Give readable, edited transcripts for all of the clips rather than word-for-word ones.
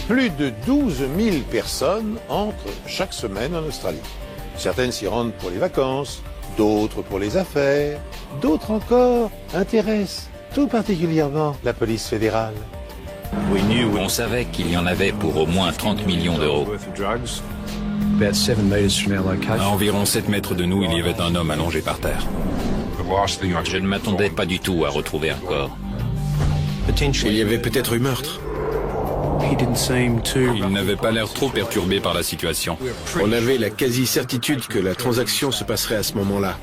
Plus de 12 000 personnes entrent chaque semaine en Australie. Certaines s'y rendent pour les vacances, d'autres pour les affaires, d'autres encore intéressent tout particulièrement la police fédérale. On savait qu'il y en avait pour au moins 30 millions d'euros. À environ 7 mètres de nous, il y avait un homme allongé par terre. Je ne m'attendais pas du tout à retrouver un corps. Il y avait peut-être eu meurtre. Il n'avait pas l'air trop perturbé par la situation. On avait la quasi-certitude que la transaction se passerait à ce moment-là.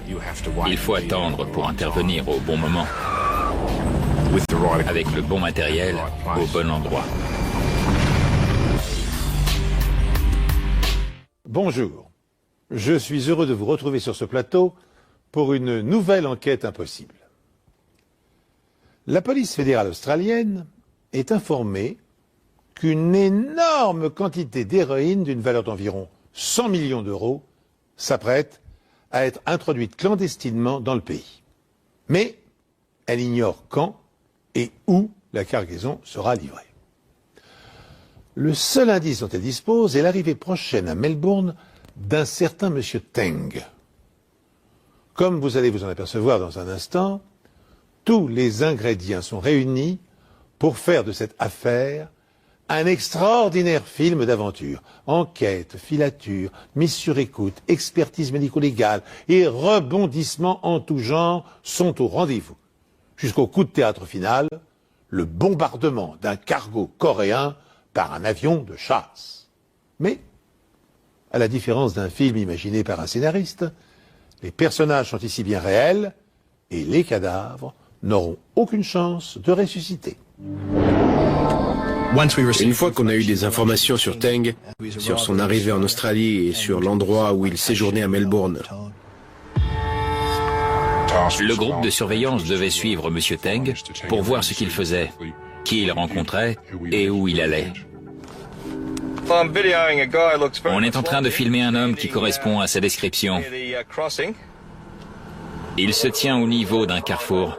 Il faut attendre pour intervenir au bon moment, avec le bon matériel, au bon endroit. Bonjour, je suis heureux de vous retrouver sur ce plateau pour une nouvelle enquête impossible. La police fédérale australienne est informée qu'une énorme quantité d'héroïne d'une valeur d'environ 100 millions d'euros s'apprête à être introduite clandestinement dans le pays. Mais elle ignore quand et où la cargaison sera livrée. Le seul indice dont elle dispose est l'arrivée prochaine à Melbourne d'un certain monsieur Teng. Comme vous allez vous en apercevoir dans un instant, tous les ingrédients sont réunis pour faire de cette affaire un extraordinaire film d'aventure. Enquête, filature, mise sur écoute, expertise médico-légale et rebondissements en tout genre sont au rendez-vous. Jusqu'au coup de théâtre final, le bombardement d'un cargo coréen par un avion de chasse. Mais, à la différence d'un film imaginé par un scénariste, les personnages sont ici bien réels et les cadavres n'auront aucune chance de ressusciter. Une fois qu'on a eu des informations sur Teng, sur son arrivée en Australie et sur l'endroit où il séjournait à Melbourne, Le groupe de surveillance devait suivre M. Teng pour voir ce qu'il faisait, qui il rencontrait et où il allait. On est en train de filmer un homme qui correspond à sa description. Il se tient au niveau d'un carrefour.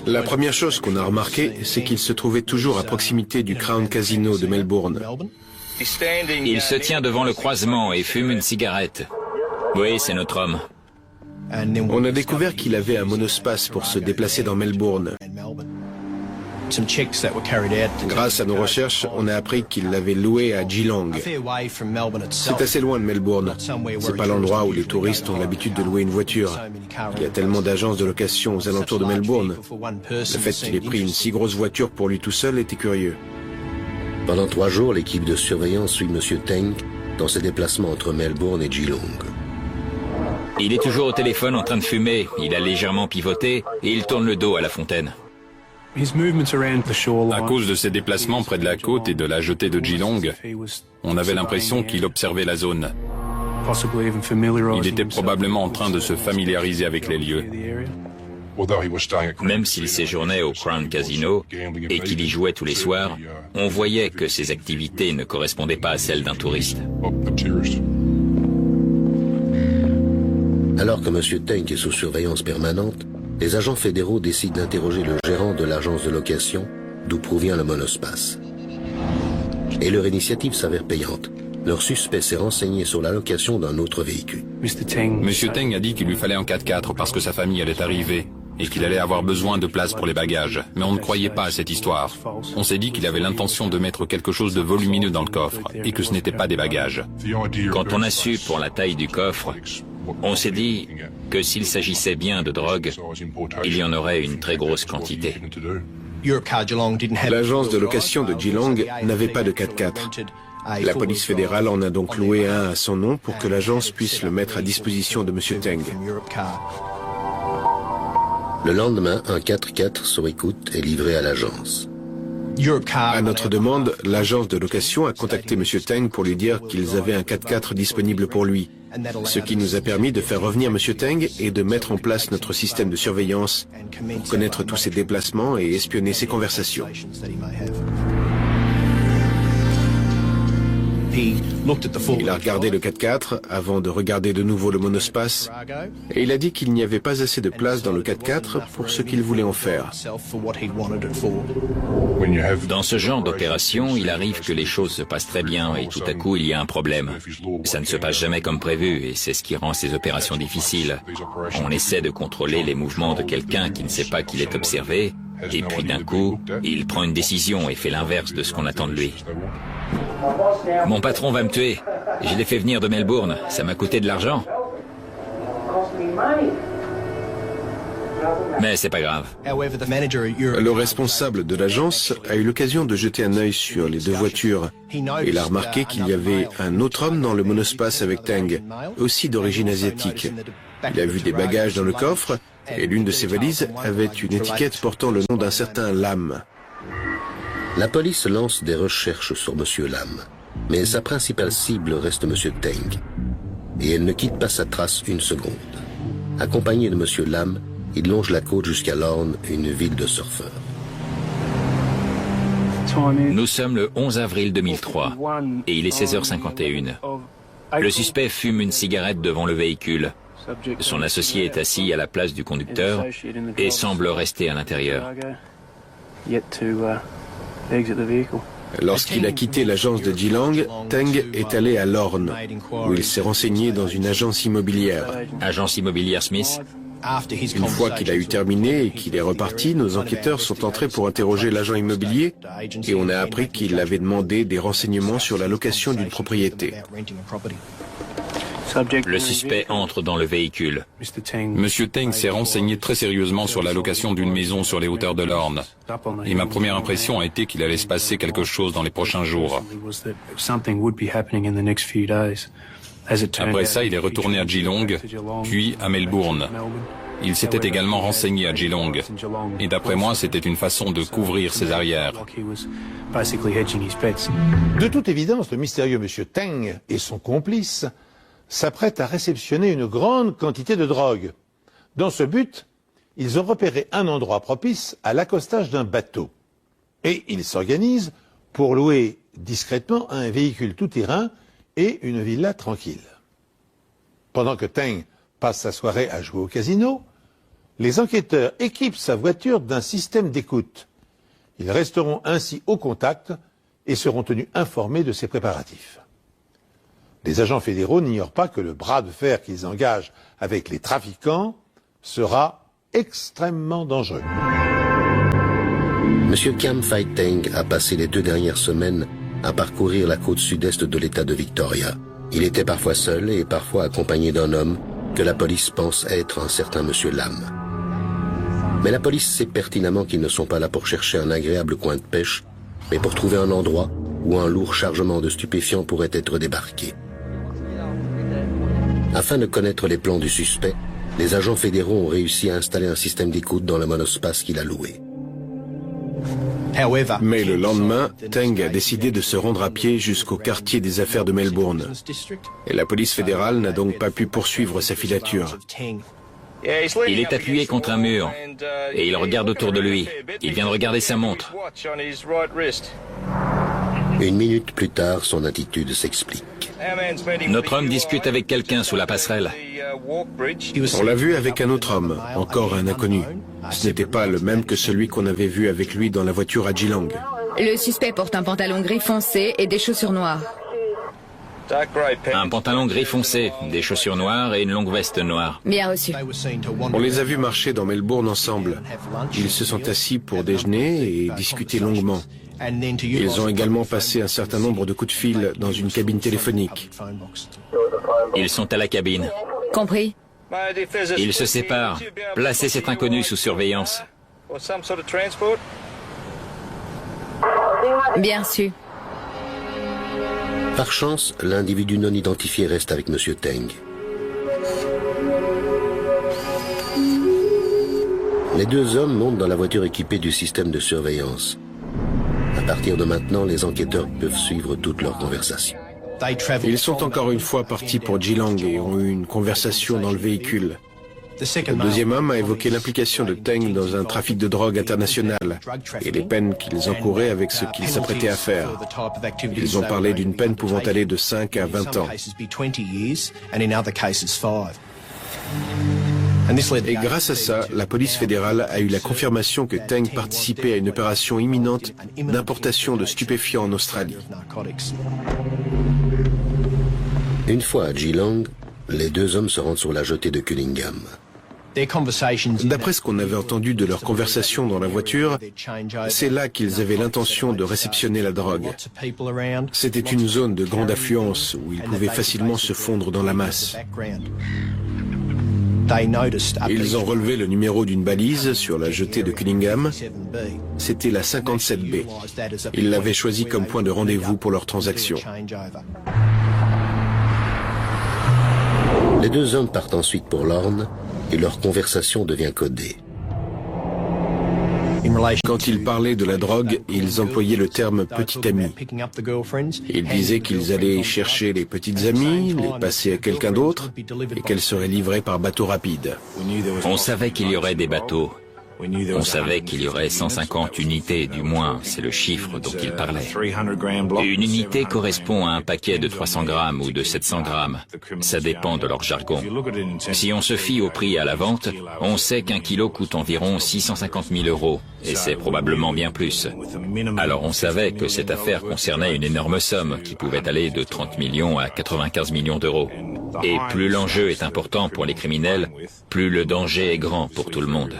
la première chose qu'on a remarqué, c'est qu'il se trouvait toujours à proximité du Crown Casino de Melbourne. Il se tient devant le croisement et fume une cigarette. Oui, c'est notre homme. On a découvert qu'il avait un monospace pour se déplacer dans Melbourne. Grâce à nos recherches, on a appris qu'il l'avait loué à Geelong. C'est assez loin de Melbourne. C'est pas l'endroit où les touristes ont l'habitude de louer une voiture. Il y a tellement d'agences de location aux alentours de Melbourne. Le fait qu'il ait pris une si grosse voiture pour lui tout seul était curieux. Pendant 3 jours, l'équipe de surveillance suit M. Teng dans ses déplacements entre Melbourne et Geelong. Il est toujours au téléphone en train de fumer, il a légèrement pivoté et il tourne le dos à la fontaine. À cause de ses déplacements près de la côte et de la jetée de Geelong, on avait l'impression qu'il observait la zone. Il était probablement en train de se familiariser avec les lieux. Même s'il séjournait au Crown Casino et qu'il y jouait tous les soirs, on voyait que ses activités ne correspondaient pas à celles d'un touriste. Alors que M. Teng est sous surveillance permanente, les agents fédéraux décident d'interroger le gérant de l'agence de location, d'où provient le monospace. Et leur initiative s'avère payante. Leur suspect s'est renseigné sur la location d'un autre véhicule. Monsieur Teng a dit qu'il lui fallait un 4x4 parce que sa famille allait arriver et qu'il allait avoir besoin de place pour les bagages. Mais on ne croyait pas à cette histoire. On s'est dit qu'il avait l'intention de mettre quelque chose de volumineux dans le coffre et que ce n'était pas des bagages. Quand on a su pour la taille du coffre, on s'est dit que s'il s'agissait bien de drogue, il y en aurait une très grosse quantité. L'agence de location de Geelong n'avait pas de 4x4. La police fédérale en a donc loué un à son nom pour que l'agence puisse le mettre à disposition de M. Teng. Le lendemain, un 4x4 sur écoute est livré à l'agence. À notre demande, l'agence de location a contacté M. Teng pour lui dire qu'ils avaient un 4x4 disponible pour lui, ce qui nous a permis de faire revenir M. Teng et de mettre en place notre système de surveillance pour connaître tous ses déplacements et espionner ses conversations. Il a regardé le 4x4 avant de regarder de nouveau le monospace et il a dit qu'il n'y avait pas assez de place dans le 4x4 pour ce qu'il voulait en faire. Dans ce genre d'opération, il arrive que les choses se passent très bien et tout à coup il y a un problème. Ça ne se passe jamais comme prévu et c'est ce qui rend ces opérations difficiles. On essaie de contrôler les mouvements de quelqu'un qui ne sait pas qu'il est observé et puis d'un coup, il prend une décision et fait l'inverse de ce qu'on attend de lui. Mon patron va me tuer. Je l'ai fait venir de Melbourne. Ça m'a coûté de l'argent. Mais c'est pas grave. Le responsable de l'agence a eu l'occasion de jeter un œil sur les deux voitures. Il a remarqué qu'il y avait un autre homme dans le monospace avec Teng, aussi d'origine asiatique. Il a vu des bagages dans le coffre et l'une de ses valises avait une étiquette portant le nom d'un certain Lam. La police lance des recherches sur Monsieur Lam, mais sa principale cible reste Monsieur Teng. Et elle ne quitte pas sa trace une seconde. Accompagné de Monsieur Lam, il longe la côte jusqu'à Lorne, une ville de surfeurs. Nous sommes le 11 avril 2003 et il est 16h51. Le suspect fume une cigarette devant le véhicule. Son associé est assis à la place du conducteur et semble rester à l'intérieur. Lorsqu'il a quitté l'agence de Geelong, Teng est allé à Lorne, où il s'est renseigné dans une agence immobilière. Agence immobilière Smith. Une fois qu'il a eu terminé et qu'il est reparti, nos enquêteurs sont entrés pour interroger l'agent immobilier et on a appris qu'il avait demandé des renseignements sur la location d'une propriété. Le suspect entre dans le véhicule. Monsieur Teng s'est renseigné très sérieusement sur la location d'une maison sur les hauteurs de Lorne. Et ma première impression a été qu'il allait se passer quelque chose dans les prochains jours. Après ça, il est retourné à Geelong, puis à Melbourne. Il s'était également renseigné à Geelong. Et d'après moi, c'était une façon de couvrir ses arrières. De toute évidence, le mystérieux monsieur Teng et son complice s'apprêtent à réceptionner une grande quantité de drogue. Dans ce but, ils ont repéré un endroit propice à l'accostage d'un bateau. Et ils s'organisent pour louer discrètement un véhicule tout-terrain et une villa tranquille. Pendant que Teng passe sa soirée à jouer au casino, les enquêteurs équipent sa voiture d'un système d'écoute. Ils resteront ainsi au contact et seront tenus informés de ses préparatifs. Les agents fédéraux n'ignorent pas que le bras de fer qu'ils engagent avec les trafiquants sera extrêmement dangereux. Monsieur Kam Phai Teng a passé les 2 dernières semaines à parcourir la côte sud-est de l'État de Victoria. Il était parfois seul et parfois accompagné d'un homme que la police pense être un certain Monsieur Lam. Mais la police sait pertinemment qu'ils ne sont pas là pour chercher un agréable coin de pêche, mais pour trouver un endroit où un lourd chargement de stupéfiants pourrait être débarqué. Afin de connaître les plans du suspect, les agents fédéraux ont réussi à installer un système d'écoute dans le monospace qu'il a loué. Mais le lendemain, Teng a décidé de se rendre à pied jusqu'au quartier des affaires de Melbourne. Et la police fédérale n'a donc pas pu poursuivre sa filature. Il est appuyé contre un mur et il regarde autour de lui. Il vient de regarder sa montre. 1 minute plus tard, son attitude s'explique. Notre homme discute avec quelqu'un sous la passerelle. On l'a vu avec un autre homme, encore un inconnu. Ce n'était pas le même que celui qu'on avait vu avec lui dans la voiture à Geelong. Le suspect porte un pantalon gris foncé et des chaussures noires. Un pantalon gris foncé, des chaussures noires et une longue veste noire. Bien reçu. On les a vus marcher dans Melbourne ensemble. Ils se sont assis pour déjeuner et discuter longuement. Ils ont également passé un certain nombre de coups de fil dans une cabine téléphonique. Ils sont à la cabine. Compris. Ils se séparent. Placez cet inconnu sous surveillance. Bien reçu. Par chance, l'individu non identifié reste avec Monsieur Teng. Les 2 hommes montent dans la voiture équipée du système de surveillance. À partir de maintenant, les enquêteurs peuvent suivre toutes leurs conversations. Ils sont encore une fois partis pour Geelong et ont eu une conversation dans le véhicule. Le deuxième homme a évoqué l'implication de Teng dans un trafic de drogue international et les peines qu'ils encouraient avec ce qu'ils s'apprêtaient à faire. Ils ont parlé d'une peine pouvant aller de 5 à 20 ans. Et grâce à ça, la police fédérale a eu la confirmation que Teng participait à une opération imminente d'importation de stupéfiants en Australie. Une fois à Geelong, les deux hommes se rendent sur la jetée de Cunningham. D'après ce qu'on avait entendu de leur conversation dans la voiture, c'est là qu'ils avaient l'intention de réceptionner la drogue. C'était une zone de grande affluence où ils pouvaient facilement se fondre dans la masse. Ils ont relevé le numéro d'une balise sur la jetée de Cunningham. C'était la 57B. Ils l'avaient choisi comme point de rendez-vous pour leur transaction. Les deux hommes partent ensuite pour Lorne et leur conversation devient codée. Quand ils parlaient de la drogue, ils employaient le terme « petit ami ». Ils disaient qu'ils allaient chercher les petites amies, les passer à quelqu'un d'autre et qu'elles seraient livrées par bateau rapide. On savait qu'il y aurait des bateaux. On savait qu'il y aurait 150 unités, du moins, c'est le chiffre dont il parlait. Une unité correspond à un paquet de 300 grammes ou de 700 grammes. Ça dépend de leur jargon. Si on se fie au prix à la vente, on sait qu'un kilo coûte environ 650 000 €, et c'est probablement bien plus. Alors on savait que cette affaire concernait une énorme somme qui pouvait aller de 30 millions à 95 millions d'euros. Et plus l'enjeu est important pour les criminels, plus le danger est grand pour tout le monde.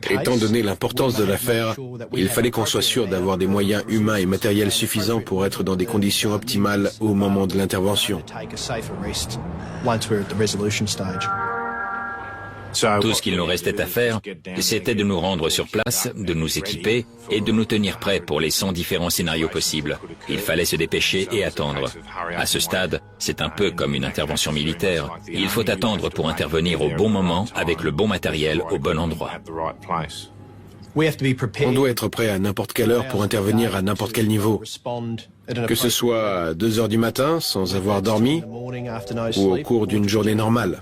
Étant donné l'importance de l'affaire, il fallait qu'on soit sûr d'avoir des moyens humains et matériels suffisants pour être dans des conditions optimales au moment de l'intervention. Tout ce qu'il nous restait à faire, c'était de nous rendre sur place, de nous équiper et de nous tenir prêts pour les 100 différents scénarios possibles. Il fallait se dépêcher et attendre. À ce stade, c'est un peu comme une intervention militaire. Il faut attendre pour intervenir au bon moment, avec le bon matériel, au bon endroit. On doit être prêt à n'importe quelle heure pour intervenir à n'importe quel niveau. Que ce soit à 2 heures du matin, sans avoir dormi, ou au cours d'une journée normale.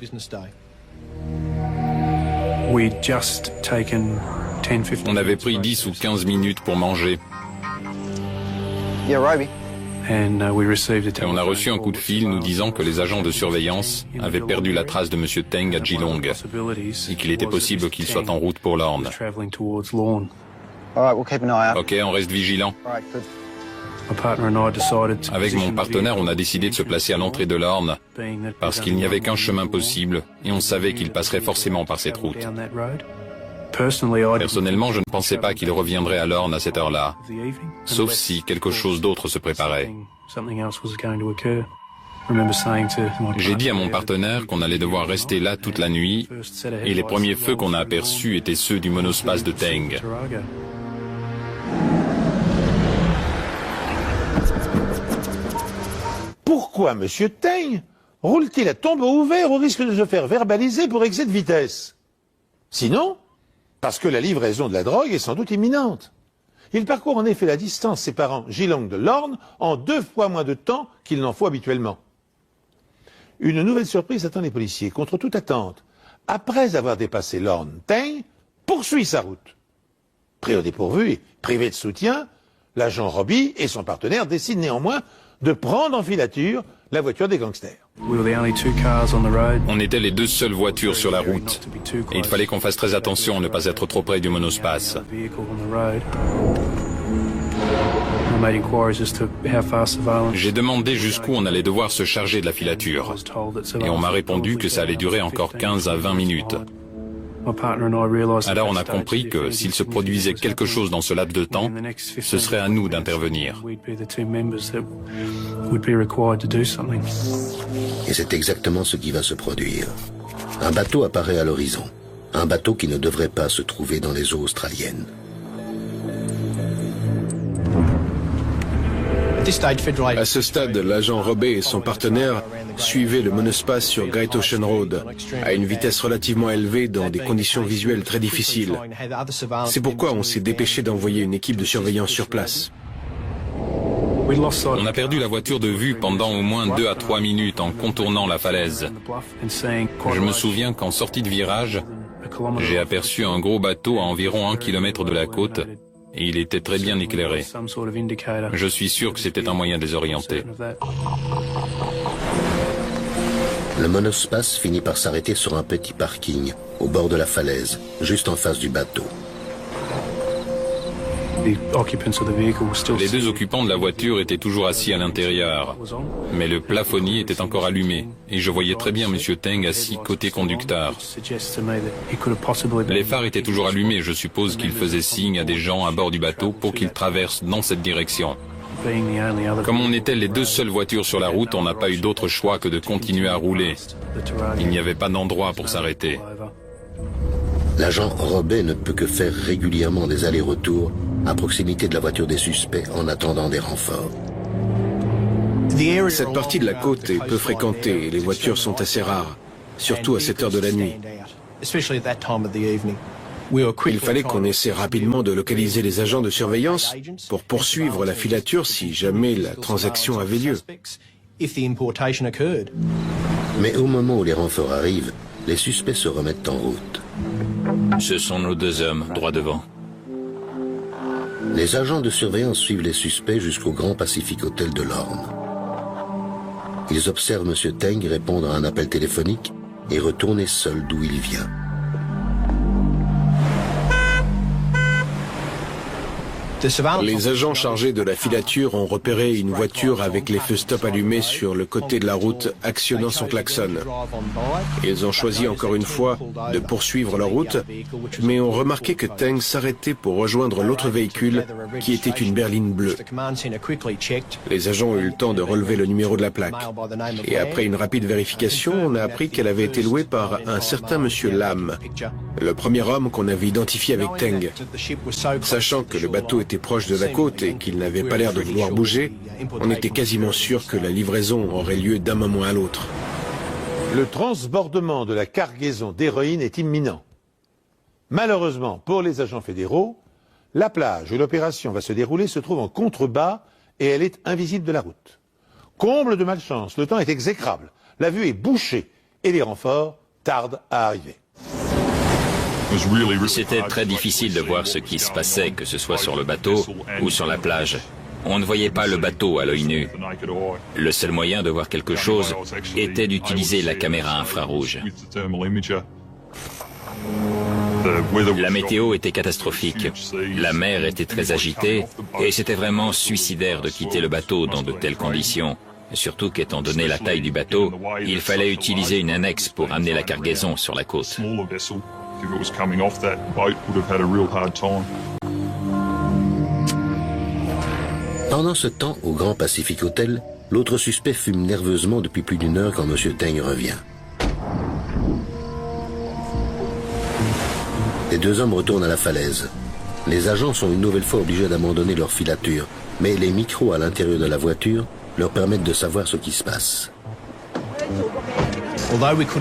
On avait pris 10 ou 15 minutes pour manger. Et on a reçu un coup de fil nous disant que les agents de surveillance avaient perdu la trace de M. Teng à Geelong et qu'il était possible qu'il soit en route pour Lorne. Ok, on reste vigilant. Avec mon partenaire, on a décidé de se placer à l'entrée de Lorne parce qu'il n'y avait qu'un chemin possible et on savait qu'il passerait forcément par cette route. Personnellement, je ne pensais pas qu'il reviendrait à Lorne à cette heure-là, sauf si quelque chose d'autre se préparait. J'ai dit à mon partenaire qu'on allait devoir rester là toute la nuit et les premiers feux qu'on a aperçus étaient ceux du monospace de Teng. Pourquoi M. Teng roule-t-il à tombeau ouvert au risque de se faire verbaliser pour excès de vitesse? Sinon, parce que la livraison de la drogue est sans doute imminente. Il parcourt en effet la distance séparant Geelong de Lorne en 2 fois moins de temps qu'il n'en faut habituellement. Une nouvelle surprise attend les policiers. Contre toute attente, après avoir dépassé Lorne, Teng poursuit sa route. Pris au dépourvu et privé de soutien, l'agent Robbie et son partenaire décident néanmoins de prendre en filature la voiture des gangsters. On était les 2 seules voitures sur la route et il fallait qu'on fasse très attention à ne pas être trop près du monospace. J'ai demandé jusqu'où on allait devoir se charger de la filature et on m'a répondu que ça allait durer encore 15 à 20 minutes. Alors on a compris que s'il se produisait quelque chose dans ce laps de temps, ce serait à nous d'intervenir. Et c'est exactement ce qui va se produire. Un bateau apparaît à l'horizon. Un bateau qui ne devrait pas se trouver dans les eaux australiennes. À ce stade, l'agent Robey et son partenaire suivaient le monospace sur Great Ocean Road à une vitesse relativement élevée dans des conditions visuelles très difficiles. C'est pourquoi on s'est dépêché d'envoyer une équipe de surveillance sur place. On a perdu la voiture de vue pendant au moins 2 à 3 minutes en contournant la falaise. Je me souviens qu'en sortie de virage, j'ai aperçu un gros bateau à environ 1 kilomètre de la côte et il était très bien éclairé. Je suis sûr que c'était un moyen de les orienter. Le monospace finit par s'arrêter sur un petit parking, au bord de la falaise, juste en face du bateau. Les 2 occupants de la voiture étaient toujours assis à l'intérieur, mais le plafonnier était encore allumé, et je voyais très bien M. Teng assis côté conducteur. Les phares étaient toujours allumés, je suppose qu'il faisait signe à des gens à bord du bateau pour qu'ils traversent dans cette direction. Comme on était les 2 seules voitures sur la route, on n'a pas eu d'autre choix que de continuer à rouler. Il n'y avait pas d'endroit pour s'arrêter. L'agent Robet ne peut que faire régulièrement des allers-retours à proximité de la voiture des suspects en attendant des renforts. Cette partie de la côte est peu fréquentée et les voitures sont assez rares, surtout à cette heure de la nuit. Il fallait qu'on essaie rapidement de localiser les agents de surveillance pour poursuivre la filature si jamais la transaction avait lieu. Mais au moment où les renforts arrivent, les suspects se remettent en route. Ce sont nos 2 hommes, droit devant. Les agents de surveillance suivent les suspects jusqu'au Grand Pacific Hotel de Lorne. Ils observent M. Teng répondre à un appel téléphonique et retourner seul d'où il vient. Les agents chargés de la filature ont repéré une voiture avec les feux stop allumés sur le côté de la route, actionnant son klaxon. Ils ont choisi encore une fois de poursuivre leur route, mais ont remarqué que Teng s'arrêtait pour rejoindre l'autre véhicule qui était une berline bleue. Les agents ont eu le temps de relever le numéro de la plaque. Et après une rapide vérification, on a appris qu'elle avait été louée par un certain monsieur Lam, le premier homme qu'on avait identifié avec Teng. Sachant que le bateau était proche de la côte et qu'il n'avait pas l'air de vouloir bouger, on était quasiment sûr que la livraison aurait lieu d'un moment à l'autre. Le transbordement de la cargaison d'héroïne est imminent. Malheureusement pour les agents fédéraux, la plage où l'opération va se dérouler se trouve en contrebas et elle est invisible de la route. Comble de malchance, le temps est exécrable, la vue est bouchée et les renforts tardent à arriver. C'était très difficile de voir ce qui se passait, que ce soit sur le bateau ou sur la plage. On ne voyait pas le bateau à l'œil nu. Le seul moyen de voir quelque chose était d'utiliser la caméra infrarouge. La météo était catastrophique. La mer était très agitée et c'était vraiment suicidaire de quitter le bateau dans de telles conditions. Surtout qu'étant donné la taille du bateau, il fallait utiliser une annexe pour amener la cargaison sur la côte. Pendant ce temps, au Grand Pacific Hotel, l'autre suspect fume nerveusement depuis plus d'1 heure quand M. Teng revient. Les 2 hommes retournent à la falaise. Les agents sont une nouvelle fois obligés d'abandonner leur filature, mais les micros à l'intérieur de la voiture leur permettent de savoir ce qui se passe.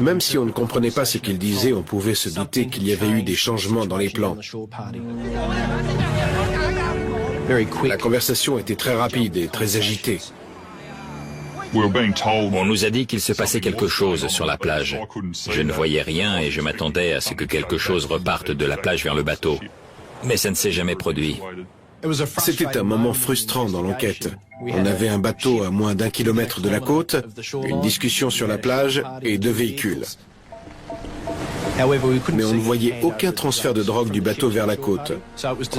Même si on ne comprenait pas ce qu'ils disaient, on pouvait se douter qu'il y avait eu des changements dans les plans. La conversation était très rapide et très agitée. On nous a dit qu'il se passait quelque chose sur la plage. Je ne voyais rien et je m'attendais à ce que quelque chose reparte de la plage vers le bateau. Mais ça ne s'est jamais produit. C'était un moment frustrant dans l'enquête. On avait un bateau à moins d'1 kilomètre de la côte, une discussion sur la plage et 2 véhicules. Mais on ne voyait aucun transfert de drogue du bateau vers la côte.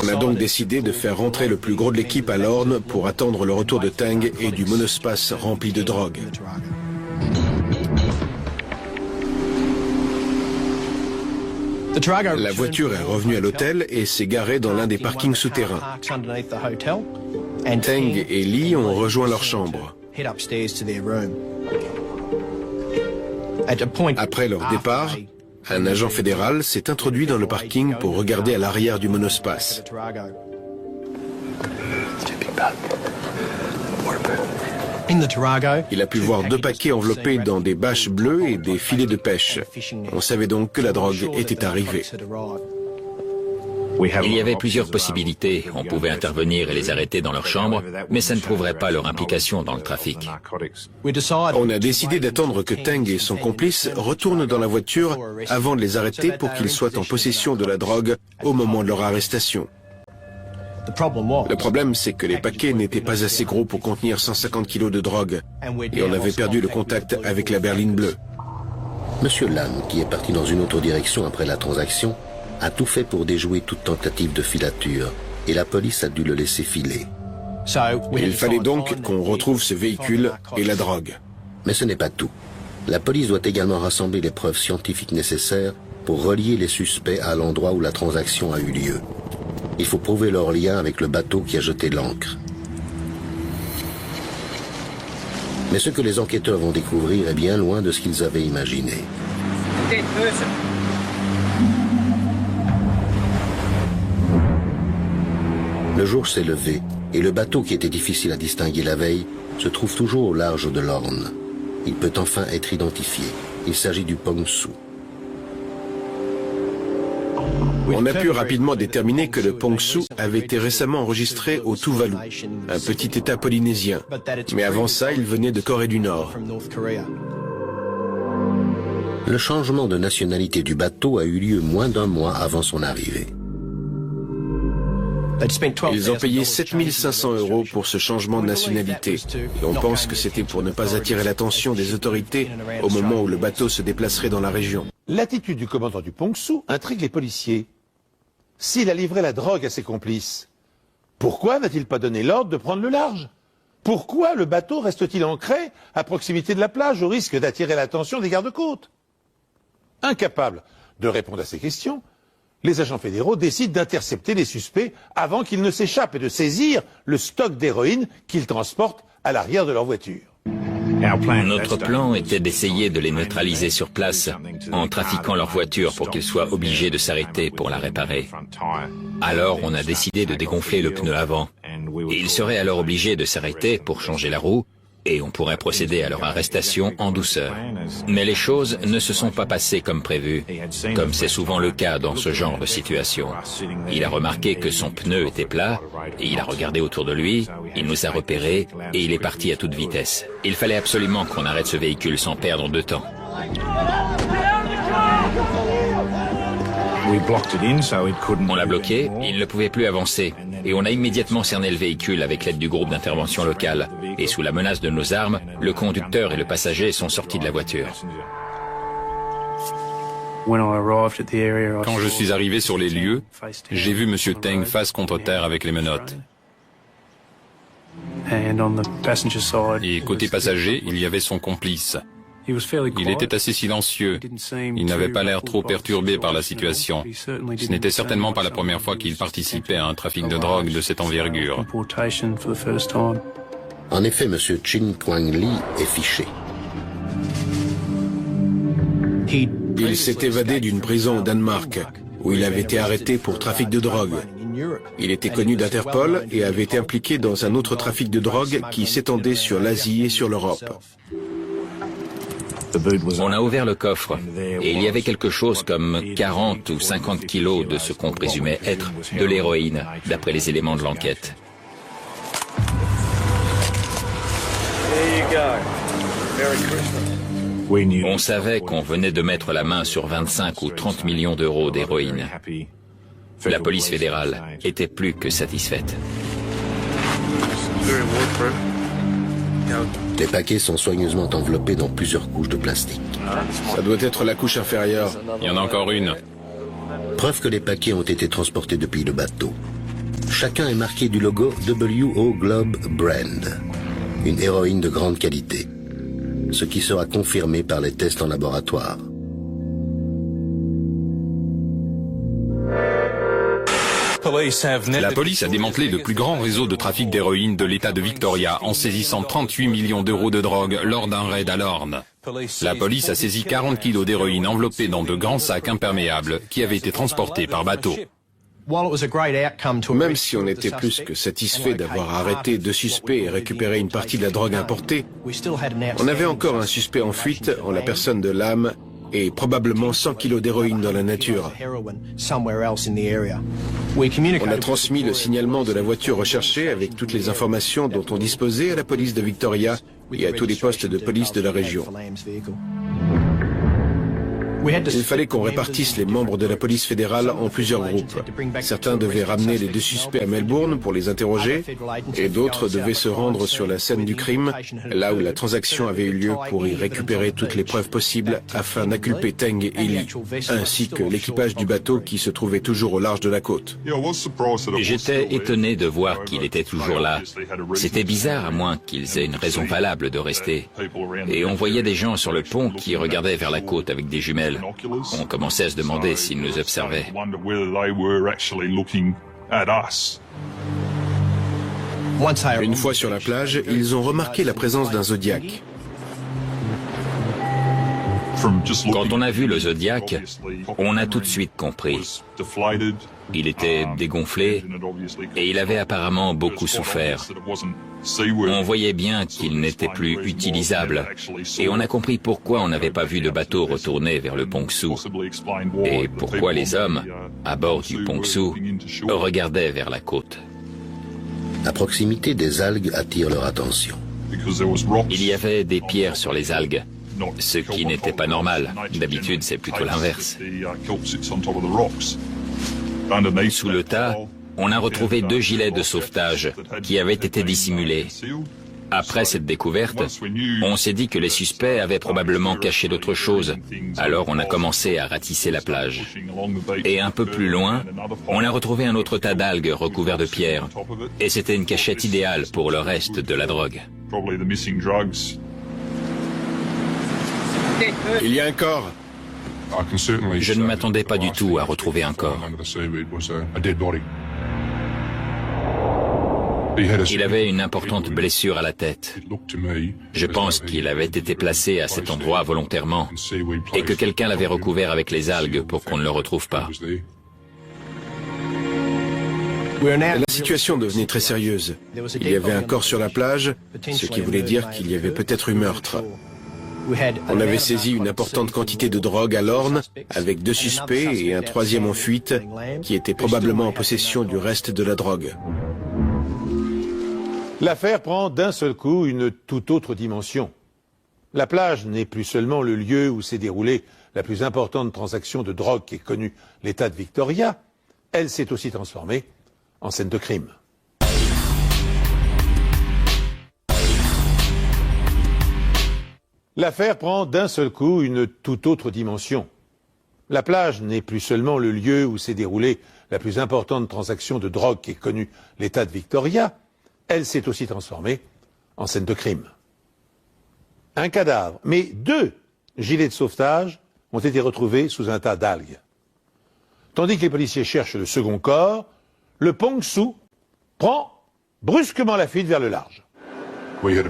On a donc décidé de faire rentrer le plus gros de l'équipe à Lorne pour attendre le retour de Teng et du monospace rempli de drogue. La voiture est revenue à l'hôtel et s'est garée dans l'un des parkings souterrains. Teng et Lee ont rejoint leur chambre. Après leur départ, un agent fédéral s'est introduit dans le parking pour regarder à l'arrière du monospace. Il a pu voir 2 paquets enveloppés dans des bâches bleues et des filets de pêche. On savait donc que la drogue était arrivée. Il y avait plusieurs possibilités. On pouvait intervenir et les arrêter dans leur chambre, mais ça ne prouverait pas leur implication dans le trafic. On a décidé d'attendre que Teng et son complice retournent dans la voiture avant de les arrêter pour qu'ils soient en possession de la drogue au moment de leur arrestation. Le problème, c'est que les paquets n'étaient pas assez gros pour contenir 150 kilos de drogue et on avait perdu le contact avec la berline bleue. Monsieur Lam, qui est parti dans une autre direction après la transaction, a tout fait pour déjouer toute tentative de filature et la police a dû le laisser filer. Il fallait donc qu'on retrouve ce véhicule et la drogue. Mais ce n'est pas tout. La police doit également rassembler les preuves scientifiques nécessaires pour relier les suspects à l'endroit où la transaction a eu lieu. Il faut prouver leur lien avec le bateau qui a jeté l'ancre. Mais ce que les enquêteurs vont découvrir est bien loin de ce qu'ils avaient imaginé. Le jour s'est levé et le bateau qui était difficile à distinguer la veille se trouve toujours au large de l'Orne. Il peut enfin être identifié. Il s'agit du Pongsu. On a pu rapidement déterminer que le Pongsu avait été récemment enregistré au Tuvalu, un petit État polynésien. Mais avant ça, il venait de Corée du Nord. Le changement de nationalité du bateau a eu lieu moins d'un mois avant son arrivée. Ils ont payé 7 500 € pour ce changement de nationalité. Et on pense que c'était pour ne pas attirer l'attention des autorités au moment où le bateau se déplacerait dans la région. L'attitude du commandant du Pongsu intrigue les policiers. S'il a livré la drogue à ses complices, pourquoi n'a-t-il pas donné l'ordre de prendre le large? Pourquoi le bateau reste-t-il ancré à proximité de la plage au risque d'attirer l'attention des gardes-côtes? Incapables de répondre à ces questions, les agents fédéraux décident d'intercepter les suspects avant qu'ils ne s'échappent et de saisir le stock d'héroïne qu'ils transportent à l'arrière de leur voiture. Notre plan était d'essayer de les neutraliser sur place en trafiquant leur voiture pour qu'ils soient obligés de s'arrêter pour la réparer. Alors on a décidé de dégonfler le pneu avant. Et ils seraient alors obligés de s'arrêter pour changer la roue et on pourrait procéder à leur arrestation en douceur. Mais les choses ne se sont pas passées comme prévu, comme c'est souvent le cas dans ce genre de situation. Il a remarqué que son pneu était plat, et il a regardé autour de lui, il nous a repérés, et il est parti à toute vitesse. Il fallait absolument qu'on arrête ce véhicule sans perdre de temps. On l'a bloqué, il ne pouvait plus avancer, et on a immédiatement cerné le véhicule avec l'aide du groupe d'intervention local. Et sous la menace de nos armes, le conducteur et le passager sont sortis de la voiture. Quand je suis arrivé sur les lieux, j'ai vu M. Teng face contre terre avec les menottes. Et côté passager, il y avait son complice. Il était assez silencieux. Il n'avait pas l'air trop perturbé par la situation. Ce n'était certainement pas la première fois qu'il participait à un trafic de drogue de cette envergure. En effet, M. Chin Kwang Lee est fiché. Il s'est évadé d'une prison au Danemark, où il avait été arrêté pour trafic de drogue. Il était connu d'Interpol et avait été impliqué dans un autre trafic de drogue qui s'étendait sur l'Asie et sur l'Europe. On a ouvert le coffre et il y avait quelque chose comme 40 ou 50 kilos de ce qu'on présumait être de l'héroïne, d'après les éléments de l'enquête. On savait qu'on venait de mettre la main sur 25 ou 30 millions d'euros d'héroïne. La police fédérale était plus que satisfaite. Les paquets sont soigneusement enveloppés dans plusieurs couches de plastique. Ça doit être la couche inférieure. Il y en a encore une. Preuve que les paquets ont été transportés depuis le bateau. Chacun est marqué du logo WO Globe Brand, une héroïne de grande qualité, ce qui sera confirmé par les tests en laboratoire. La police a démantelé le plus grand réseau de trafic d'héroïne de l'État de Victoria en saisissant 38 millions d'euros de drogue lors d'un raid à l'Orne. La police a saisi 40 kilos d'héroïne enveloppés dans de grands sacs imperméables qui avaient été transportés par bateau. Même si on était plus que satisfait d'avoir arrêté 2 suspects et récupéré une partie de la drogue importée, on avait encore un suspect en fuite en la personne de Lam et probablement 100 kilos d'héroïne dans la nature. On a transmis le signalement de la voiture recherchée avec toutes les informations dont on disposait à la police de Victoria et à tous les postes de police de la région. Il fallait qu'on répartisse les membres de la police fédérale en plusieurs groupes. Certains devaient ramener les deux suspects à Melbourne pour les interroger et d'autres devaient se rendre sur la scène du crime, là où la transaction avait eu lieu, pour y récupérer toutes les preuves possibles afin d'inculper Teng et Lee, ainsi que l'équipage du bateau qui se trouvait toujours au large de la côte. J'étais étonné de voir qu'il était toujours là. C'était bizarre, à moins qu'ils aient une raison valable de rester. Et on voyait des gens sur le pont qui regardaient vers la côte avec des jumelles. On commençait à se demander s'ils nous observaient. Une fois sur la plage, ils ont remarqué la présence d'un Zodiac. Quand on a vu le Zodiac, on a tout de suite compris. Il était dégonflé et il avait apparemment beaucoup souffert. On voyait bien qu'il n'était plus utilisable et on a compris pourquoi on n'avait pas vu de bateau retourner vers le Pongsu et pourquoi les hommes, à bord du Pongsu, regardaient vers la côte. La proximité des algues attire leur attention. Il y avait des pierres sur les algues, ce qui n'était pas normal. D'habitude, c'est plutôt l'inverse. Sous le tas, on a retrouvé 2 gilets de sauvetage qui avaient été dissimulés. Après cette découverte, on s'est dit que les suspects avaient probablement caché d'autres choses. Alors on a commencé à ratisser la plage. Et un peu plus loin, on a retrouvé un autre tas d'algues recouverts de pierres. Et c'était une cachette idéale pour le reste de la drogue. Il y a un corps. Je ne m'attendais pas du tout à retrouver un corps. Il avait une importante blessure à la tête. Je pense qu'il avait été placé à cet endroit volontairement et que quelqu'un l'avait recouvert avec les algues pour qu'on ne le retrouve pas. La situation devenait très sérieuse. Il y avait un corps sur la plage, ce qui voulait dire qu'il y avait peut-être eu meurtre. On avait saisi une importante quantité de drogue à l'Orne, avec 2 suspects et un 3e en fuite, qui était probablement en possession du reste de la drogue. L'affaire prend d'un seul coup une toute autre dimension. La plage n'est plus seulement le lieu où s'est déroulée la plus importante transaction de drogue qu'ait connue l'État de Victoria, elle s'est aussi transformée en scène de crime. L'affaire prend d'un seul coup une toute autre dimension. La plage n'est plus seulement le lieu où s'est déroulée la plus importante transaction de drogue qu'ait connue l'État de Victoria, elle s'est aussi transformée en scène de crime. Un cadavre, mais 2 gilets de sauvetage ont été retrouvés sous un tas d'algues. Tandis que les policiers cherchent le second corps, le Pongsu prend brusquement la fuite vers le large.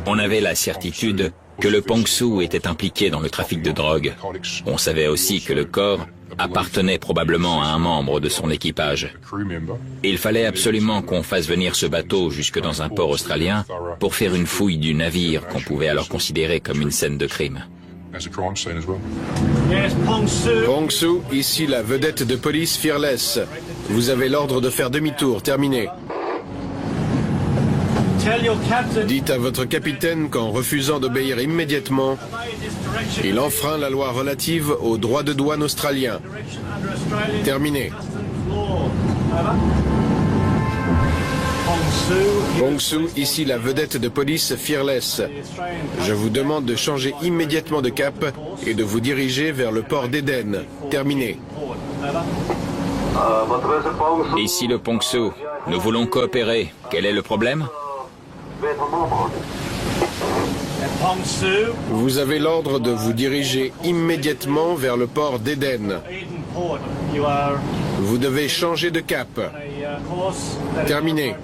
On avait la certitude que le Pongsu était impliqué dans le trafic de drogue. On savait aussi que le corps appartenait probablement à un membre de son équipage. Il fallait absolument qu'on fasse venir ce bateau jusque dans un port australien pour faire une fouille du navire qu'on pouvait alors considérer comme une scène de crime. Pongsu, ici la vedette de police Fearless. Vous avez l'ordre de faire demi-tour, terminé. Dites à votre capitaine qu'en refusant d'obéir immédiatement, il enfreint la loi relative aux droits de douane australiens. Terminé. Pongsu, ici la vedette de police Fearless. Je vous demande de changer immédiatement de cap et de vous diriger vers le port d'Éden. Terminé. Ici le Pongsu. Nous voulons coopérer. Quel est le problème ? Vous avez l'ordre de vous diriger immédiatement vers le port d'Éden. Vous devez changer de cap. Terminé.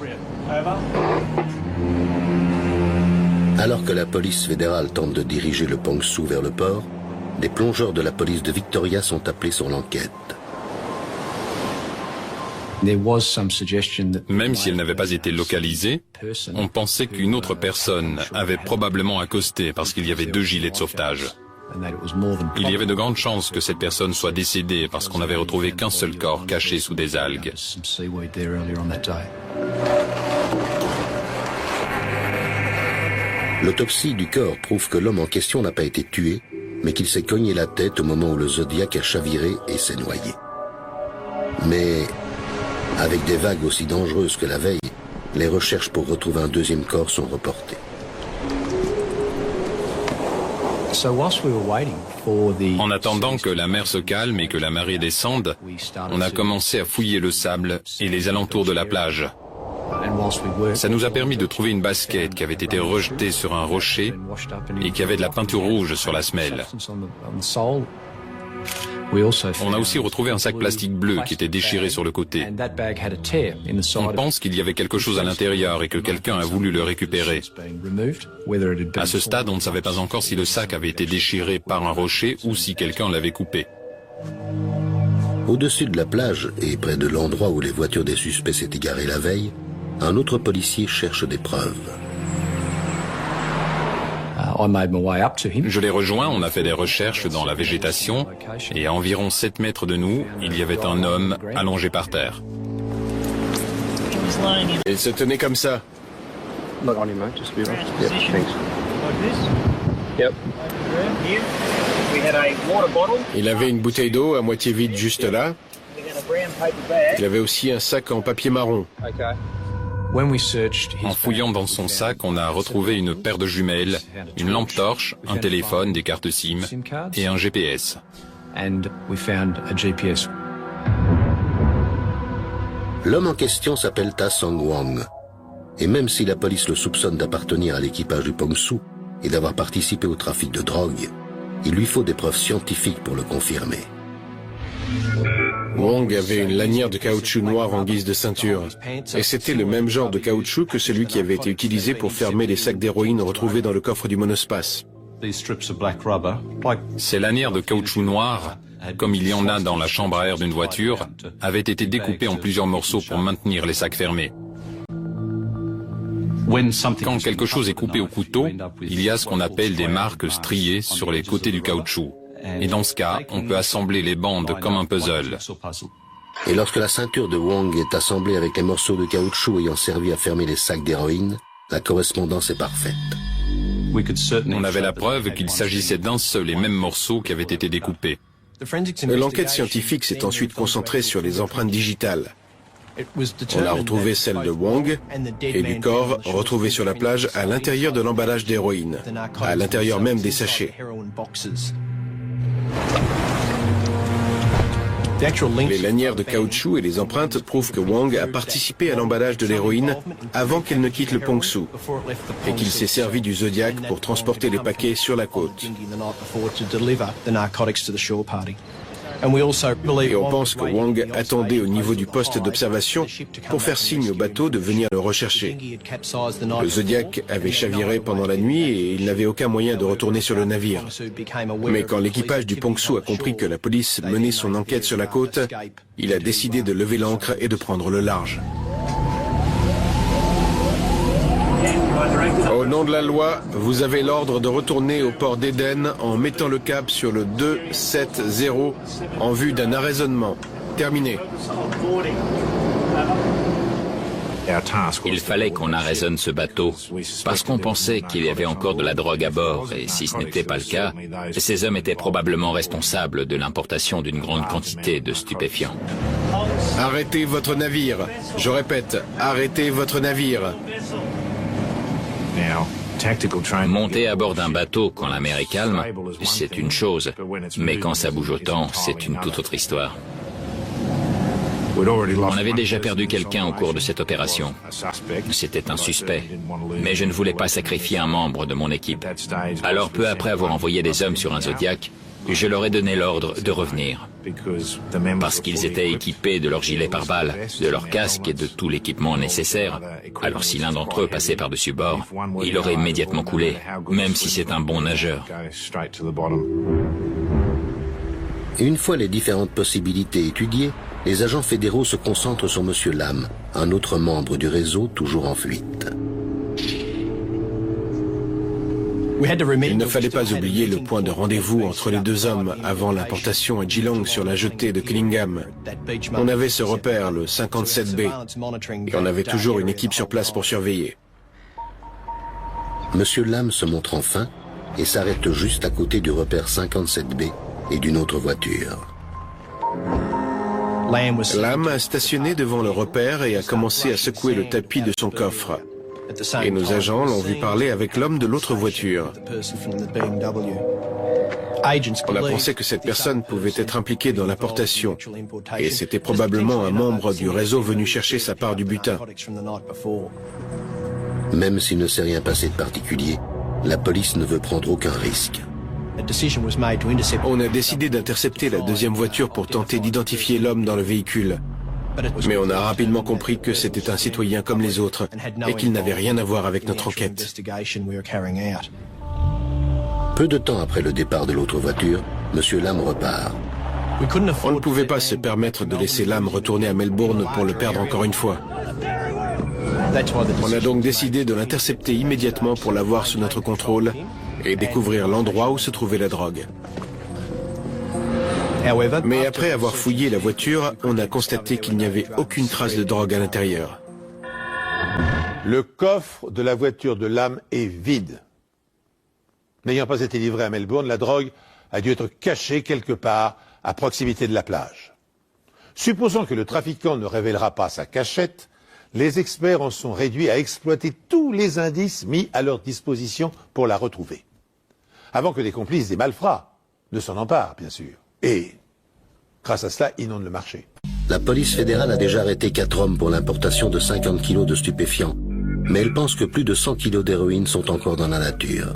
Alors que la police fédérale tente de diriger le Pongsu vers le port, des plongeurs de la police de Victoria sont appelés sur l'enquête. Même si elle n'avait pas été localisée, on pensait qu'une autre personne avait probablement accosté parce qu'il y avait 2 gilets de sauvetage. Il y avait de grandes chances que cette personne soit décédée parce qu'on n'avait retrouvé qu'un seul corps caché sous des algues. L'autopsie du corps prouve que l'homme en question n'a pas été tué, mais qu'il s'est cogné la tête au moment où le Zodiac a chaviré et s'est noyé. Mais, avec des vagues aussi dangereuses que la veille, les recherches pour retrouver un deuxième corps sont reportées. En attendant que la mer se calme et que la marée descende, on a commencé à fouiller le sable et les alentours de la plage. Ça nous a permis de trouver une basket qui avait été rejetée sur un rocher et qui avait de la peinture rouge sur la semelle. On a aussi retrouvé un sac plastique bleu qui était déchiré sur le côté. On pense qu'il y avait quelque chose à l'intérieur et que quelqu'un a voulu le récupérer. À ce stade, on ne savait pas encore si le sac avait été déchiré par un rocher ou si quelqu'un l'avait coupé. Au-dessus de la plage et près de l'endroit où les voitures des suspects s'étaient garées la veille, un autre policier cherche des preuves. Je l'ai rejoint, on a fait des recherches dans la végétation et à environ 7 mètres de nous, il y avait un homme allongé par terre. Il se tenait comme ça. Il avait une bouteille d'eau à moitié vide juste là. Il avait aussi un sac en papier marron. En fouillant dans son sac, on a retrouvé une paire de jumelles, une lampe torche, un téléphone, des cartes SIM et un GPS. L'homme en question s'appelle Ta Song Wang. Et même si la police le soupçonne d'appartenir à l'équipage du Pongsu et d'avoir participé au trafic de drogue, il lui faut des preuves scientifiques pour le confirmer. Wang avait une lanière de caoutchouc noir en guise de ceinture. Et c'était le même genre de caoutchouc que celui qui avait été utilisé pour fermer les sacs d'héroïne retrouvés dans le coffre du monospace. Ces lanières de caoutchouc noir, comme il y en a dans la chambre à air d'une voiture, avaient été découpées en plusieurs morceaux pour maintenir les sacs fermés. Quand quelque chose est coupé au couteau, il y a ce qu'on appelle des marques striées sur les côtés du caoutchouc. Et dans ce cas, on peut assembler les bandes comme un puzzle. Et lorsque la ceinture de Wang est assemblée avec les morceaux de caoutchouc ayant servi à fermer les sacs d'héroïne, la correspondance est parfaite. On avait la preuve qu'il s'agissait d'un seul et même morceau qui avait été découpé. L'enquête scientifique s'est ensuite concentrée sur les empreintes digitales. On a retrouvé celle de Wang et du corps retrouvé sur la plage à l'intérieur de l'emballage d'héroïne, à l'intérieur même des sachets. Les lanières de caoutchouc et les empreintes prouvent que Wang a participé à l'emballage de l'héroïne avant qu'elle ne quitte le Pongsu et qu'il s'est servi du Zodiac pour transporter les paquets sur la côte. Et on pense que Wang attendait au niveau du poste d'observation pour faire signe au bateau de venir le rechercher. Le Zodiac avait chaviré pendant la nuit et il n'avait aucun moyen de retourner sur le navire. Mais quand l'équipage du Pongsu a compris que la police menait son enquête sur la côte, il a décidé de lever l'ancre et de prendre le large. Au nom de la loi, vous avez l'ordre de retourner au port d'Éden en mettant le cap sur le 270 en vue d'un arraisonnement. Terminé. Il fallait qu'on arraisonne ce bateau parce qu'on pensait qu'il y avait encore de la drogue à bord et si ce n'était pas le cas, ces hommes étaient probablement responsables de l'importation d'une grande quantité de stupéfiants. Arrêtez votre navire. Je répète, arrêtez votre navire. Monter à bord d'un bateau quand la mer est calme, c'est une chose, mais quand ça bouge autant, c'est une toute autre histoire. On avait déjà perdu quelqu'un au cours de cette opération. C'était un suspect, mais je ne voulais pas sacrifier un membre de mon équipe. Alors peu après avoir envoyé des hommes sur un Zodiac, je leur ai donné l'ordre de revenir. Parce qu'ils étaient équipés de leurs gilets pare-balles, de leurs casques et de tout l'équipement nécessaire. Alors si l'un d'entre eux passait par-dessus bord, il aurait immédiatement coulé, même si c'est un bon nageur. Une fois les différentes possibilités étudiées, les agents fédéraux se concentrent sur M. Lam, un autre membre du réseau toujours en fuite. Il ne fallait pas oublier le point de rendez-vous entre les deux hommes avant l'importation à Geelong sur la jetée de Killingham. On avait ce repère, le 57B, et on avait toujours une équipe sur place pour surveiller. Monsieur Lamb se montre enfin et s'arrête juste à côté du repère 57B et d'une autre voiture. Lamb a stationné devant le repère et a commencé à secouer le tapis de son coffre. Et nos agents l'ont vu parler avec l'homme de l'autre voiture. On a pensé que cette personne pouvait être impliquée dans l'importation, et c'était probablement un membre du réseau venu chercher sa part du butin. Même s'il ne s'est rien passé de particulier, la police ne veut prendre aucun risque. On a décidé d'intercepter la deuxième voiture pour tenter d'identifier l'homme dans le véhicule. Mais on a rapidement compris que c'était un citoyen comme les autres et qu'il n'avait rien à voir avec notre enquête. Peu de temps après le départ de l'autre voiture, Monsieur Lamb repart. On ne pouvait pas se permettre de laisser Lamb retourner à Melbourne pour le perdre encore une fois. On a donc décidé de l'intercepter immédiatement pour l'avoir sous notre contrôle et découvrir l'endroit où se trouvait la drogue. Mais après avoir fouillé la voiture, on a constaté qu'il n'y avait aucune trace de drogue à l'intérieur. Le coffre de la voiture de Lamb est vide. N'ayant pas été livré à Melbourne, la drogue a dû être cachée quelque part à proximité de la plage. Supposons que le trafiquant ne révélera pas sa cachette, les experts en sont réduits à exploiter tous les indices mis à leur disposition pour la retrouver. Avant que les complices des malfrats ne s'en emparent, bien sûr. Et, grâce à cela, inondent le marché. La police fédérale a déjà arrêté 4 hommes pour l'importation de 50 kilos de stupéfiants, mais elle pense que plus de 100 kilos d'héroïne sont encore dans la nature.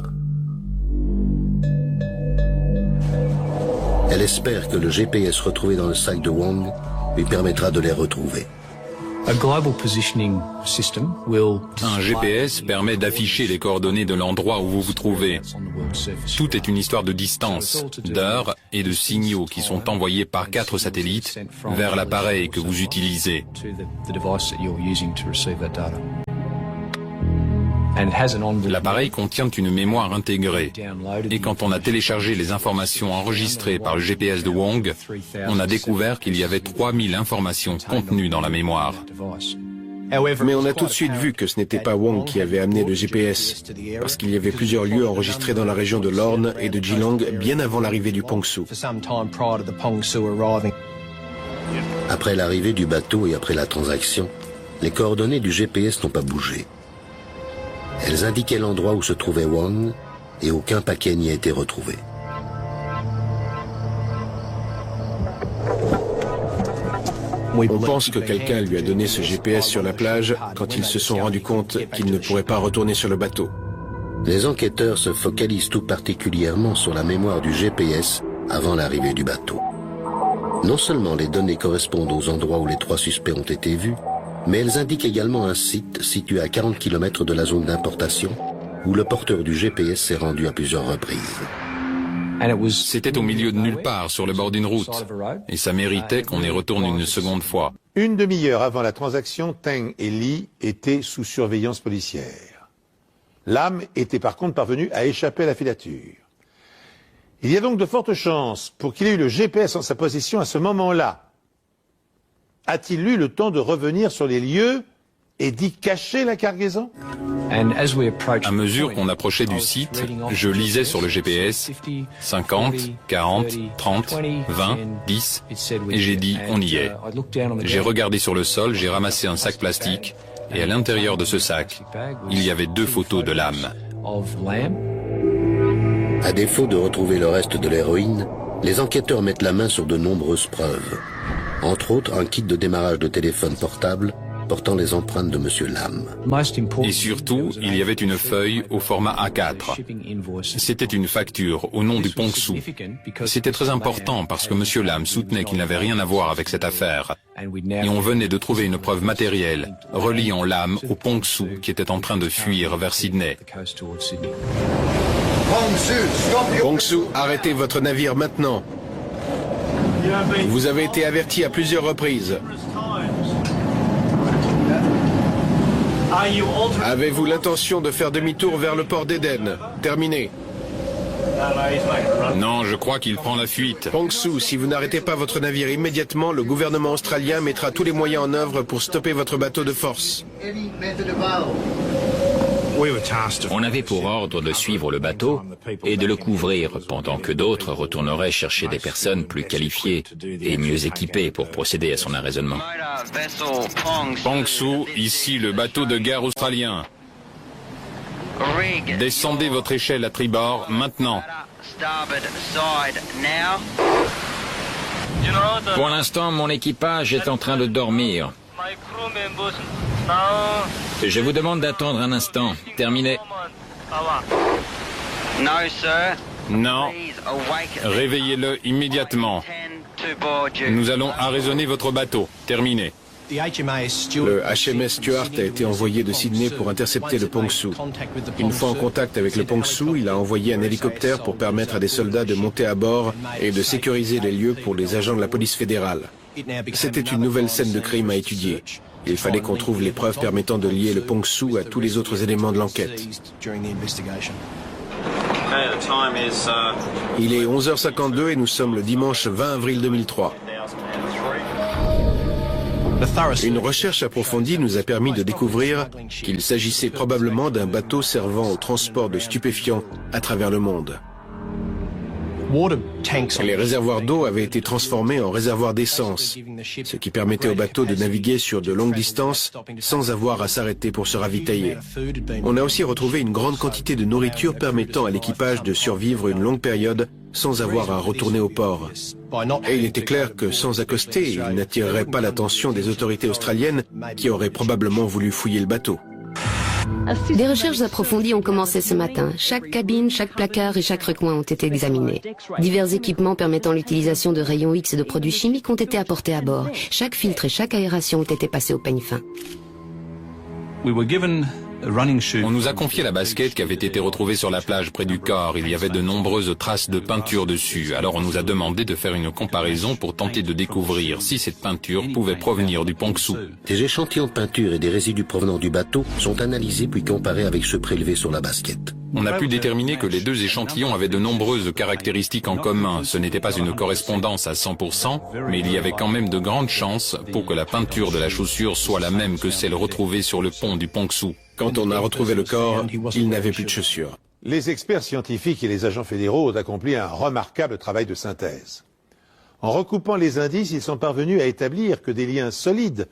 Elle espère que le GPS retrouvé dans le sac de Wong lui permettra de les retrouver. Un GPS permet d'afficher les coordonnées de l'endroit où vous vous trouvez. Tout est une histoire de distance, d'heures et de signaux qui sont envoyés par 4 satellites vers l'appareil que vous utilisez. L'appareil contient une mémoire intégrée. Et quand on a téléchargé les informations enregistrées par le GPS de Wong, on a découvert qu'il y avait 3000 informations contenues dans la mémoire. Mais on a tout de suite vu que ce n'était pas Wong qui avait amené le GPS, parce qu'il y avait plusieurs lieux enregistrés dans la région de Lorne et de Geelong bien avant l'arrivée du Pongsu. Après l'arrivée du bateau et après la transaction, les coordonnées du GPS n'ont pas bougé. Elles indiquaient l'endroit où se trouvait Wong et aucun paquet n'y a été retrouvé. On pense que quelqu'un lui a donné ce GPS sur la plage quand ils se sont rendus compte qu'ils ne pourraient pas retourner sur le bateau. Les enquêteurs se focalisent tout particulièrement sur la mémoire du GPS avant l'arrivée du bateau. Non seulement les données correspondent aux endroits où les 3 suspects ont été vus, mais elles indiquent également un site situé à 40 km de la zone d'importation où le porteur du GPS s'est rendu à plusieurs reprises. C'était au milieu de nulle part, sur le bord d'une route, et ça méritait qu'on y retourne une seconde fois. Une demi-heure avant la transaction, Teng et Lee étaient sous surveillance policière. Lamb était par contre parvenu à échapper à la filature. Il y a donc de fortes chances pour qu'il ait eu le GPS en sa possession à ce moment-là. A-t-il eu le temps de revenir sur les lieux et d'y cacher la cargaison? À mesure qu'on approchait du site, je lisais sur le GPS 50, 40, 30, 20, 10, et j'ai dit on y est. J'ai regardé sur le sol, j'ai ramassé un sac plastique, et à l'intérieur de ce sac, il y avait 2 photos de Lamb. À défaut de retrouver le reste de l'héroïne, les enquêteurs mettent la main sur de nombreuses preuves. Entre autres, un kit de démarrage de téléphone portable portant les empreintes de Monsieur Lamb. Et surtout, il y avait une feuille au format A4. C'était une facture au nom du Pongsu. C'était très important parce que Monsieur Lamb soutenait qu'il n'avait rien à voir avec cette affaire. Et on venait de trouver une preuve matérielle reliant Lamb au Pongsu qui était en train de fuir vers Sydney. Pongsu, arrêtez votre navire maintenant. Vous avez été averti à plusieurs reprises. Avez-vous l'intention de faire demi-tour vers le port d'Éden? Terminé. Non, je crois qu'il prend la fuite. Pong-Su, si vous n'arrêtez pas votre navire immédiatement, le gouvernement australien mettra tous les moyens en œuvre pour stopper votre bateau de force. On avait pour ordre de suivre le bateau et de le couvrir pendant que d'autres retourneraient chercher des personnes plus qualifiées et mieux équipées pour procéder à son arraisonnement. Pong-Su, ici le bateau de guerre australien. Descendez votre échelle à tribord, maintenant. Pour l'instant, mon équipage est en train de dormir. Je vous demande d'attendre un instant. Terminé. Non. Réveillez-le immédiatement. Nous allons arraisonner votre bateau. Terminé. Le HMS Stuart a été envoyé de Sydney pour intercepter le Pong-Su. Une fois en contact avec le Pong-Su, il a envoyé un hélicoptère pour permettre à des soldats de monter à bord et de sécuriser les lieux pour les agents de la police fédérale. C'était une nouvelle scène de crime à étudier. Il fallait qu'on trouve les preuves permettant de lier le Pong-Su à tous les autres éléments de l'enquête. Il est 11h52 et nous sommes le dimanche 20 avril 2003. Une recherche approfondie nous a permis de découvrir qu'il s'agissait probablement d'un bateau servant au transport de stupéfiants à travers le monde. Les réservoirs d'eau avaient été transformés en réservoirs d'essence, ce qui permettait au bateau de naviguer sur de longues distances sans avoir à s'arrêter pour se ravitailler. On a aussi retrouvé une grande quantité de nourriture permettant à l'équipage de survivre une longue période sans avoir à retourner au port. Et il était clair que sans accoster, il n'attirerait pas l'attention des autorités australiennes qui auraient probablement voulu fouiller le bateau. Des recherches approfondies ont commencé ce matin. Chaque cabine, chaque placard et chaque recoin ont été examinés. Divers équipements permettant l'utilisation de rayons X et de produits chimiques ont été apportés à bord. Chaque filtre et chaque aération ont été passés au peigne fin. On nous a confié la basket qui avait été retrouvée sur la plage près du corps. Il y avait de nombreuses traces de peinture dessus. Alors on nous a demandé de faire une comparaison pour tenter de découvrir si cette peinture pouvait provenir du Pong-Su. Des échantillons de peinture et des résidus provenant du bateau sont analysés puis comparés avec ceux prélevés sur la basket. On a pu déterminer que les deux échantillons avaient de nombreuses caractéristiques en commun. Ce n'était pas une correspondance à 100%, mais il y avait quand même de grandes chances pour que la peinture de la chaussure soit la même que celle retrouvée sur le pont du Pong-Su. Quand on a retrouvé le corps, il n'avait plus de chaussures. Les experts scientifiques et les agents fédéraux ont accompli un remarquable travail de synthèse. En recoupant les indices, ils sont parvenus à établir que des liens solides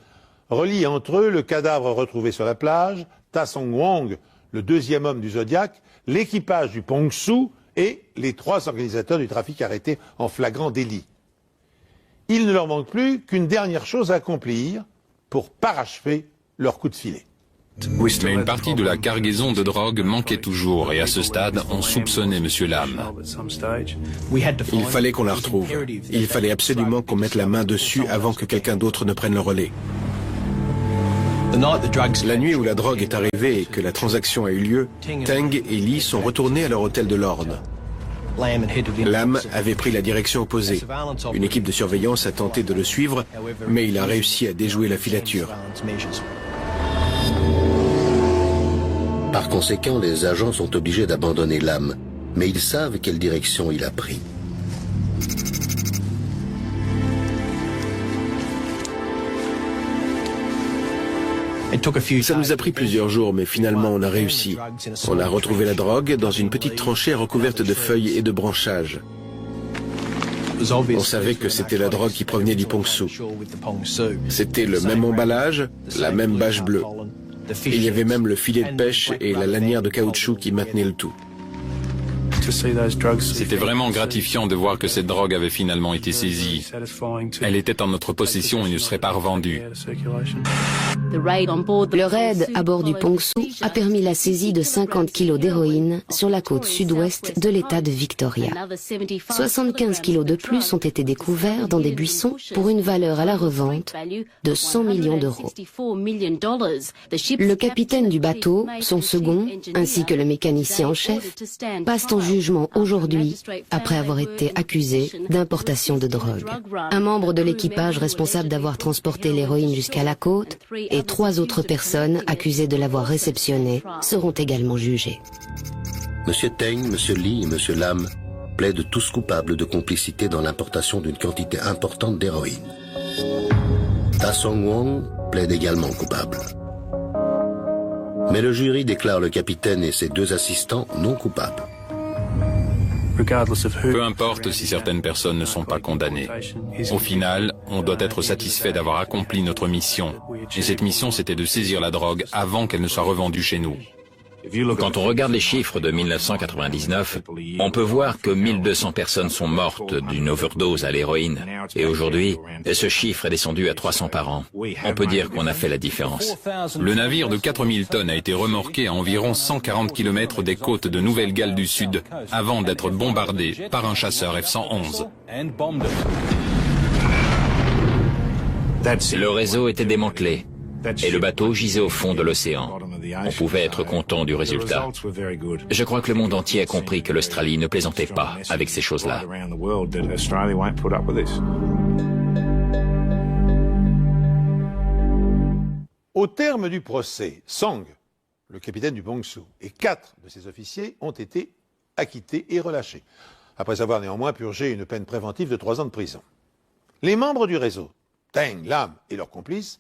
relient entre eux le cadavre retrouvé sur la plage, Ta Song Wong, le deuxième homme du Zodiac, l'équipage du Pong-Su et les 3 organisateurs du trafic arrêtés en flagrant délit. Il ne leur manque plus qu'une dernière chose à accomplir pour parachever leur coup de filet. Mais une partie de la cargaison de drogue manquait toujours et à ce stade, on soupçonnait M. Lam. Il fallait qu'on la retrouve. Il fallait absolument qu'on mette la main dessus avant que quelqu'un d'autre ne prenne le relais. La nuit où la drogue est arrivée et que la transaction a eu lieu, Teng et Lee sont retournés à leur hôtel de Lorne. Lam avait pris la direction opposée. Une équipe de surveillance a tenté de le suivre, mais il a réussi à déjouer la filature. Par conséquent, les agents sont obligés d'abandonner Lam, mais ils savent quelle direction il a pris. Ça nous a pris plusieurs jours, mais finalement on a réussi. On a retrouvé la drogue dans une petite tranchée recouverte de feuilles et de branchages. On savait que c'était la drogue qui provenait du Pong-Su. C'était le même emballage, la même bâche bleue. Il y avait même le filet de pêche et la lanière de caoutchouc qui maintenaient le tout. C'était vraiment gratifiant de voir que cette drogue avait finalement été saisie. Elle était en notre possession et ne serait pas revendue. Le raid à bord du Pong-Su a permis la saisie de 50 kilos d'héroïne sur la côte sud-ouest de l'État de Victoria. 75 kilos de plus ont été découverts dans des buissons pour une valeur à la revente de 100 millions d'euros. Le capitaine du bateau, son second, ainsi que le mécanicien en chef, passent en jugement aujourd'hui après avoir été accusés d'importation de drogue. Un membre de l'équipage responsable d'avoir transporté l'héroïne jusqu'à la côte est Les 3 autres personnes accusées de l'avoir réceptionné seront également jugées. M. Teng, M. Lee et M. Lam plaident tous coupables de complicité dans l'importation d'une quantité importante d'héroïne. Ta Song Wong plaide également coupable. Mais le jury déclare le capitaine et ses 2 assistants non coupables. Peu importe si certaines personnes ne sont pas condamnées. Au final, on doit être satisfait d'avoir accompli notre mission. Et cette mission, c'était de saisir la drogue avant qu'elle ne soit revendue chez nous. Quand on regarde les chiffres de 1999, on peut voir que 1200 personnes sont mortes d'une overdose à l'héroïne. Et aujourd'hui, ce chiffre est descendu à 300 par an. On peut dire qu'on a fait la différence. Le navire de 4000 tonnes a été remorqué à environ 140 km des côtes de Nouvelle-Galles du Sud avant d'être bombardé par un chasseur F-111. Le réseau était démantelé et le bateau gisait au fond de l'océan. On pouvait être content du résultat. Je crois que le monde entier a compris que l'Australie ne plaisantait pas avec ces choses-là. Au terme du procès, Song, le capitaine du Pongsu, et 4 de ses officiers ont été acquittés et relâchés, après avoir néanmoins purgé une peine préventive de 3 ans de prison. Les membres du réseau, Teng, Lam et leurs complices,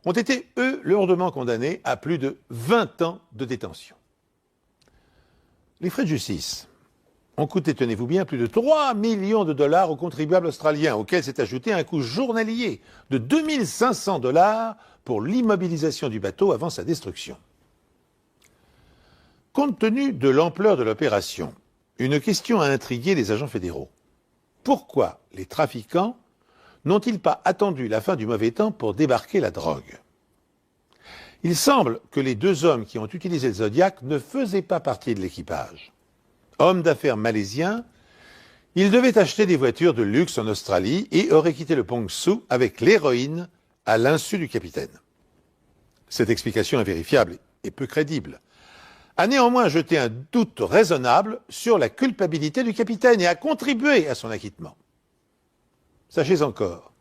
ont été, eux, lourdement condamnés à plus de 20 ans de détention. Les frais de justice ont coûté, tenez-vous bien, plus de 3 millions de dollars aux contribuables australiens, auxquels s'est ajouté un coût journalier de 2500 $ pour l'immobilisation du bateau avant sa destruction. Compte tenu de l'ampleur de l'opération, une question a intrigué les agents fédéraux. Pourquoi les trafiquants n'ont-ils pas attendu la fin du mauvais temps pour débarquer la drogue? Il semble que les 2 hommes qui ont utilisé le Zodiac ne faisaient pas partie de l'équipage. Hommes d'affaires malaisiens, ils devaient acheter des voitures de luxe en Australie et auraient quitté le Pongsu avec l'héroïne à l'insu du capitaine. Cette explication est vérifiable et peu crédible, a néanmoins jeté un doute raisonnable sur la culpabilité du capitaine et a contribué à son acquittement. Sachez encore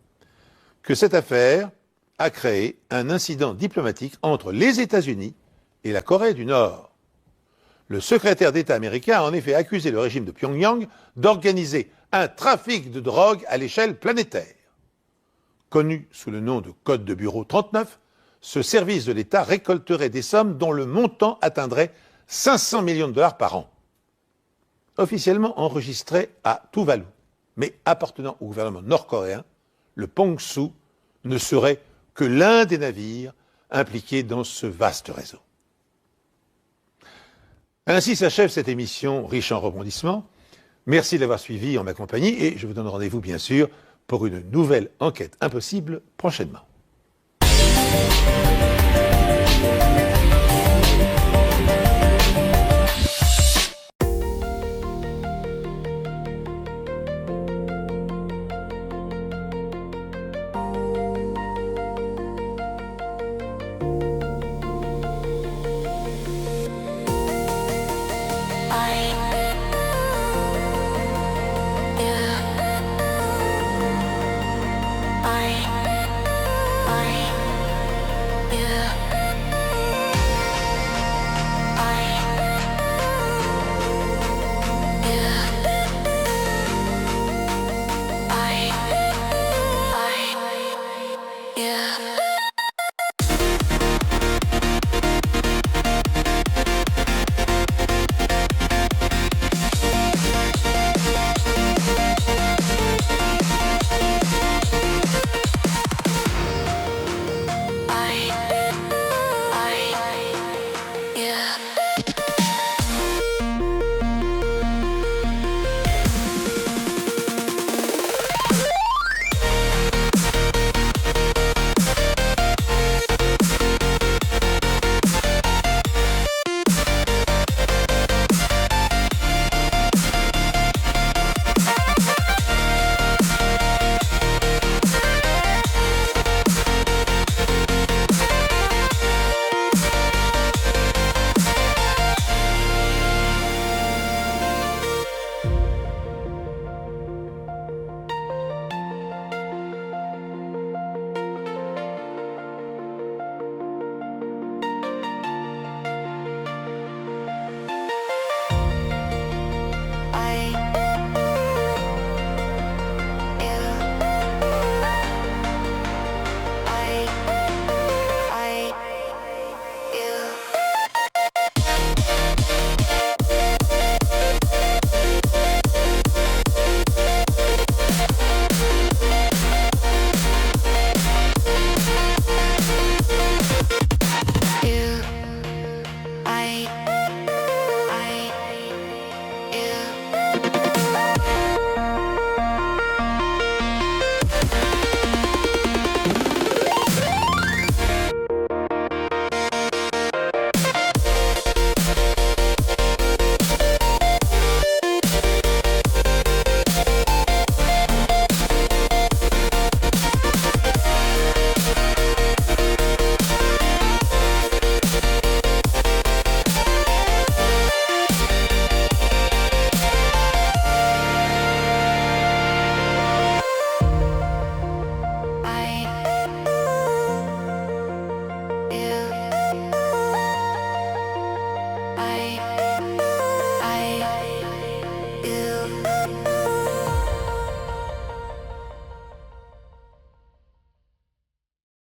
que cette affaire a créé un incident diplomatique entre les États-Unis et la Corée du Nord. Le secrétaire d'État américain a en effet accusé le régime de Pyongyang d'organiser un trafic de drogue à l'échelle planétaire. Connu sous le nom de Code de Bureau 39, ce service de l'État récolterait des sommes dont le montant atteindrait 500 millions de dollars par an. Officiellement enregistré à Tuvalu, mais appartenant au gouvernement nord-coréen, le Pongsu ne serait que l'un des navires impliqués dans ce vaste réseau. Ainsi s'achève cette émission riche en rebondissements. Merci de l'avoir suivi en ma compagnie et je vous donne rendez-vous bien sûr pour une nouvelle enquête impossible prochainement.